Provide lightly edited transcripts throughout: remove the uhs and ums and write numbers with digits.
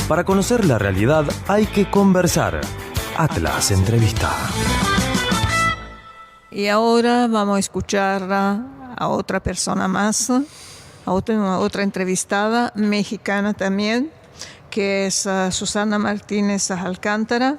Para conocer la realidad hay que conversar. Atlas Entrevista. Y ahora vamos a escuchar a otra persona más, a otra entrevistada, mexicana también, que es Susana Martínez Alcántara,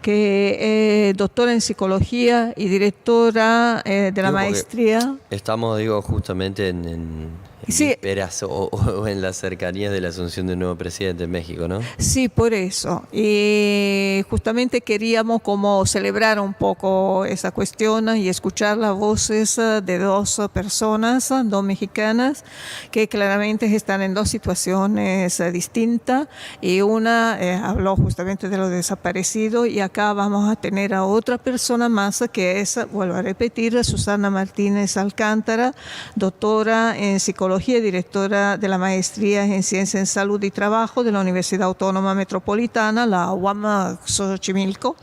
que es doctora en psicología y directora de la maestría. Estamos, justamente en sí, vísperas o en las cercanías de la asunción de un nuevo presidente en México, ¿no? Sí, por eso. Y justamente queríamos como celebrar un poco esa cuestión y escuchar las voces de dos personas, dos mexicanas, que claramente están en dos situaciones distintas. Y una habló justamente de lo desaparecido, y acá vamos a tener a otra persona más que es, vuelvo a repetir, Susana Martínez Alcántara, doctora en psicología, directora de la maestría en Ciencia en Salud y Trabajo de la Universidad Autónoma Metropolitana, la UAM Xochimilco,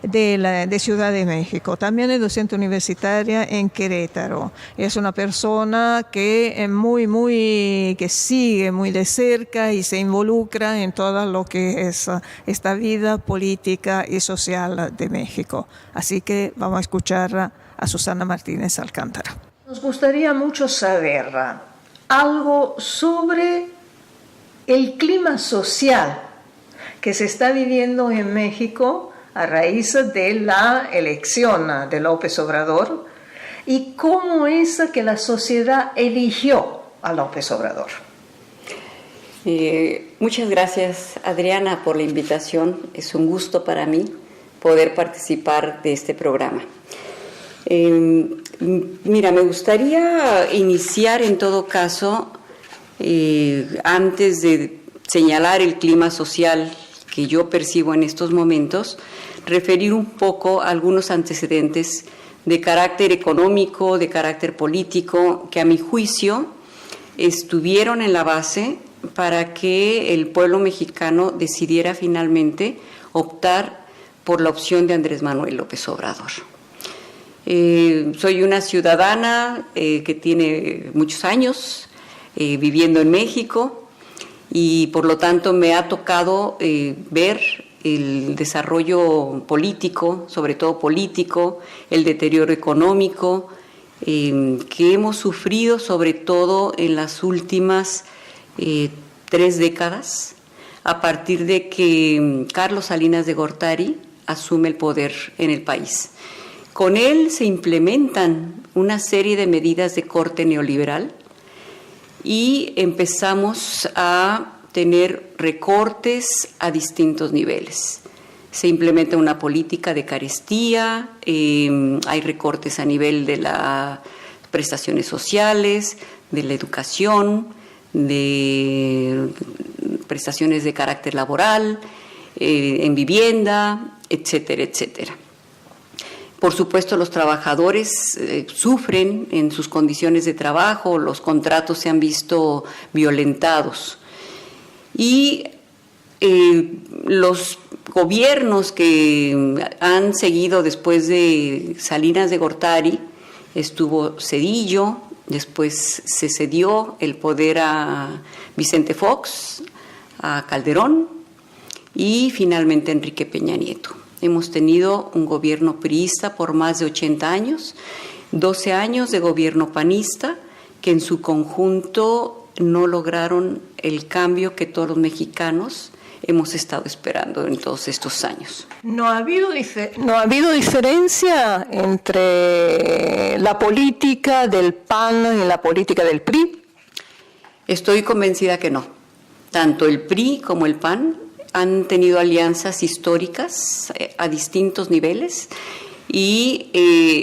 de Ciudad de México. También es docente universitaria en Querétaro. Es una persona que que sigue muy de cerca y se involucra en todo lo que es esta vida política y social de México. Así que vamos a escuchar a Susana Martínez Alcántara. Nos gustaría mucho saber algo sobre el clima social que se está viviendo en México a raíz de la elección de López Obrador y cómo es que la sociedad eligió a López Obrador. Muchas gracias, Adriana, por la invitación. Es un gusto para mí poder participar de este programa. Mira, me gustaría iniciar en todo caso, antes de señalar el clima social que yo percibo en estos momentos, referir un poco a algunos antecedentes de carácter económico, de carácter político, que a mi juicio estuvieron en la base para que el pueblo mexicano decidiera finalmente optar por la opción de Andrés Manuel López Obrador. Soy una ciudadana que tiene muchos años viviendo en México y por lo tanto me ha tocado ver el desarrollo político, sobre todo político, el deterioro económico que hemos sufrido sobre todo en las últimas 3 décadas a partir de que Carlos Salinas de Gortari asume el poder en el país. Con él se implementan una serie de medidas de corte neoliberal y empezamos a tener recortes a distintos niveles. Se implementa una política de carestía, hay recortes a nivel de las prestaciones sociales, de la educación, de prestaciones de carácter laboral, en vivienda, etcétera, etcétera. Por supuesto, los trabajadores sufren en sus condiciones de trabajo, los contratos se han visto violentados. Y los gobiernos que han seguido después de Salinas de Gortari, estuvo Zedillo, después se cedió el poder a Vicente Fox, a Calderón y finalmente Enrique Peña Nieto. Hemos tenido un gobierno priista por más de 80 años, 12 años de gobierno panista, que en su conjunto no lograron el cambio que todos los mexicanos hemos estado esperando en todos estos años. ¿No ha habido diferencia entre la política del PAN y la política del PRI? Estoy convencida que no. Tanto el PRI como el PAN han tenido alianzas históricas a distintos niveles y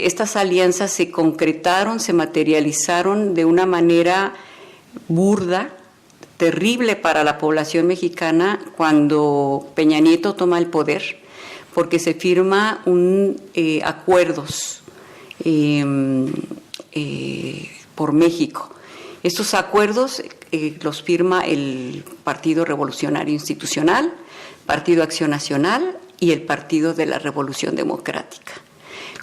estas alianzas se concretaron, se materializaron de una manera burda, terrible para la población mexicana cuando Peña Nieto toma el poder, porque se firma acuerdos por México. Estos acuerdos los firma el Partido Revolucionario Institucional, Partido Acción Nacional y el Partido de la Revolución Democrática.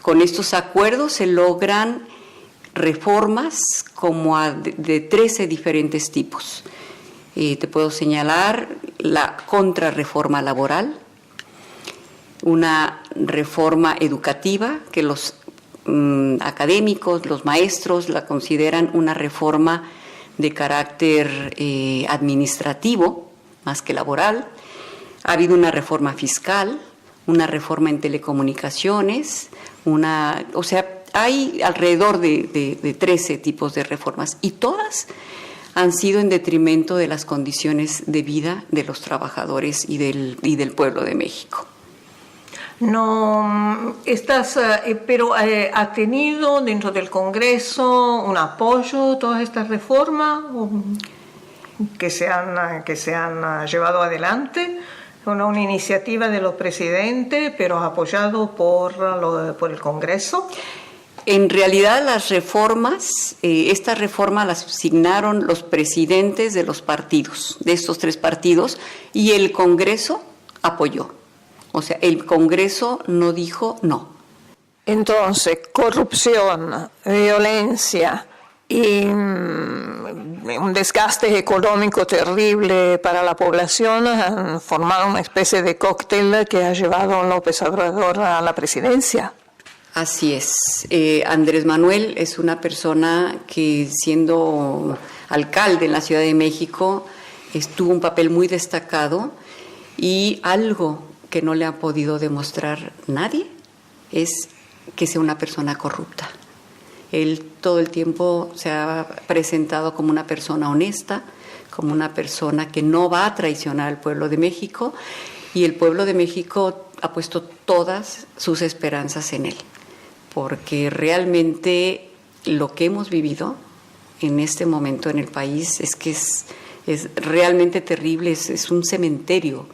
Con estos acuerdos se logran reformas como de 13 diferentes tipos. Te puedo señalar la contrarreforma laboral, una reforma educativa que los académicos, los maestros la consideran una reforma de carácter administrativo más que laboral. Ha habido una reforma fiscal, una reforma en telecomunicaciones, o sea, hay alrededor de 13 tipos de reformas y todas han sido en detrimento de las condiciones de vida de los trabajadores y del pueblo de México. No, pero ¿ha tenido dentro del Congreso un apoyo todas estas reformas que se han llevado adelante? Una iniciativa de los presidentes, pero apoyado por el Congreso. En realidad las reformas, estas reformas las asignaron los presidentes de los partidos, de estos 3 partidos, y el Congreso apoyó. O sea, el Congreso no dijo no. Entonces, corrupción, violencia y un desgaste económico terrible para la población han formado una especie de cóctel que ha llevado a López Obrador a la presidencia. Así es. Andrés Manuel es una persona que, siendo alcalde en la Ciudad de México, tuvo un papel muy destacado, y algo que no le ha podido demostrar nadie es que sea una persona corrupta. Él todo el tiempo se ha presentado como una persona honesta, como una persona que no va a traicionar al pueblo de México, y el pueblo de México ha puesto todas sus esperanzas en él, porque realmente lo que hemos vivido en este momento en el país es que es realmente terrible, es un cementerio.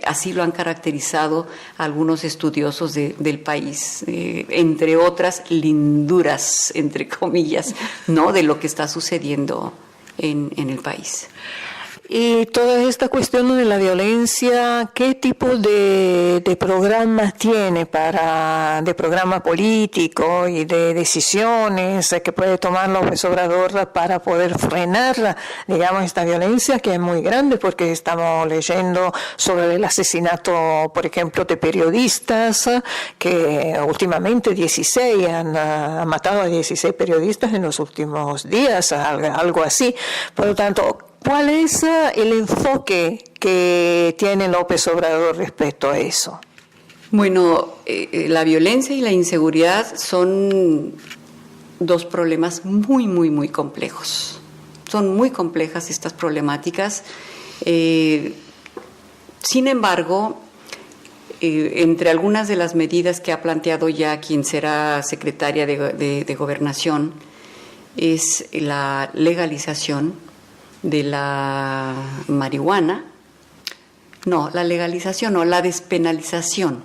Así lo han caracterizado algunos estudiosos del país, entre otras linduras, entre comillas, ¿no?, de lo que está sucediendo en el país. Y toda esta cuestión de la violencia, ¿qué tipo de programa tiene de programa político y de decisiones que puede tomar López Obrador para poder frenar, digamos, esta violencia que es muy grande? Porque estamos leyendo sobre el asesinato, por ejemplo, de periodistas, que últimamente 16 han matado a 16 periodistas en los últimos días, algo así. Por lo tanto, ¿cuál es el enfoque que tiene López Obrador respecto a eso? Bueno, la violencia y la inseguridad son 2 problemas muy, muy, muy complejos. Son muy complejas estas problemáticas. Sin embargo, entre algunas de las medidas que ha planteado ya quien será secretaria de Gobernación es la legalización de la marihuana, la despenalización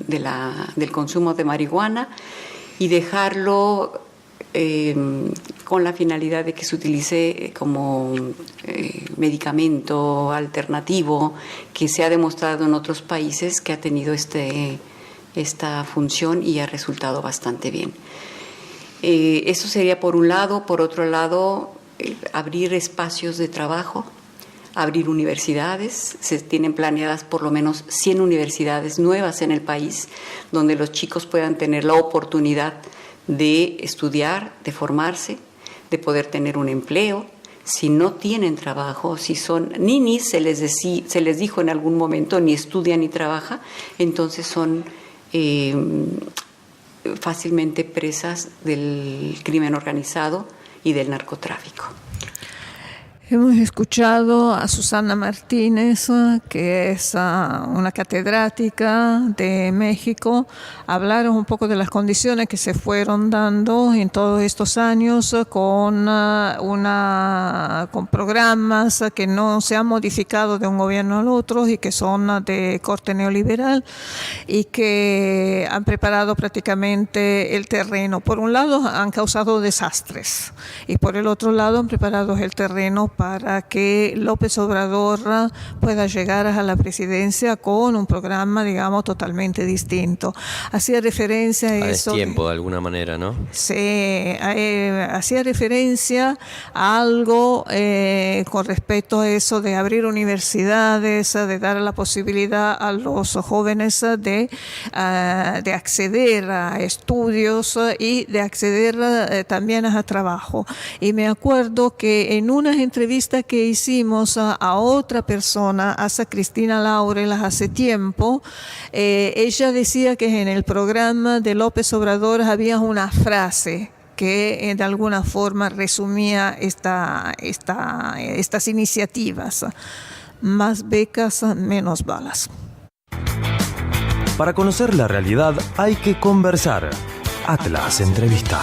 del consumo de marihuana, y dejarlo con la finalidad de que se utilice como medicamento alternativo, que se ha demostrado en otros países que ha tenido esta función y ha resultado bastante bien. Eso sería por un lado. Por otro lado, abrir espacios de trabajo, abrir universidades. Se tienen planeadas por lo menos 100 universidades nuevas en el país, donde los chicos puedan tener la oportunidad de estudiar, de formarse, de poder tener un empleo. Si no tienen trabajo, si son ninis, se les dijo en algún momento, ni estudia ni trabaja, entonces son fácilmente presas del crimen organizado y del narcotráfico. Hemos escuchado a Susana Martínez, que es una catedrática de México, hablar un poco de las condiciones que se fueron dando en todos estos años con programas que no se han modificado de un gobierno al otro y que son de corte neoliberal y que han preparado prácticamente el terreno. Por un lado han causado desastres y por el otro lado han preparado el terreno para que López Obrador pueda llegar a la presidencia con un programa, digamos, totalmente distinto. Hacía referencia a eso. A destiempo, de alguna manera, ¿no? Sí, hacía referencia a algo con respecto a eso de abrir universidades, de dar la posibilidad a los jóvenes de acceder a estudios y de acceder también a trabajo. Y me acuerdo que en unas entrevistas que hicimos a otra persona, a Cristina Laurel, hace tiempo, ella decía que en el programa de López Obrador había una frase que de alguna forma resumía estas iniciativas: más becas, menos balas. Para conocer la realidad hay que conversar. Atlas Entrevista.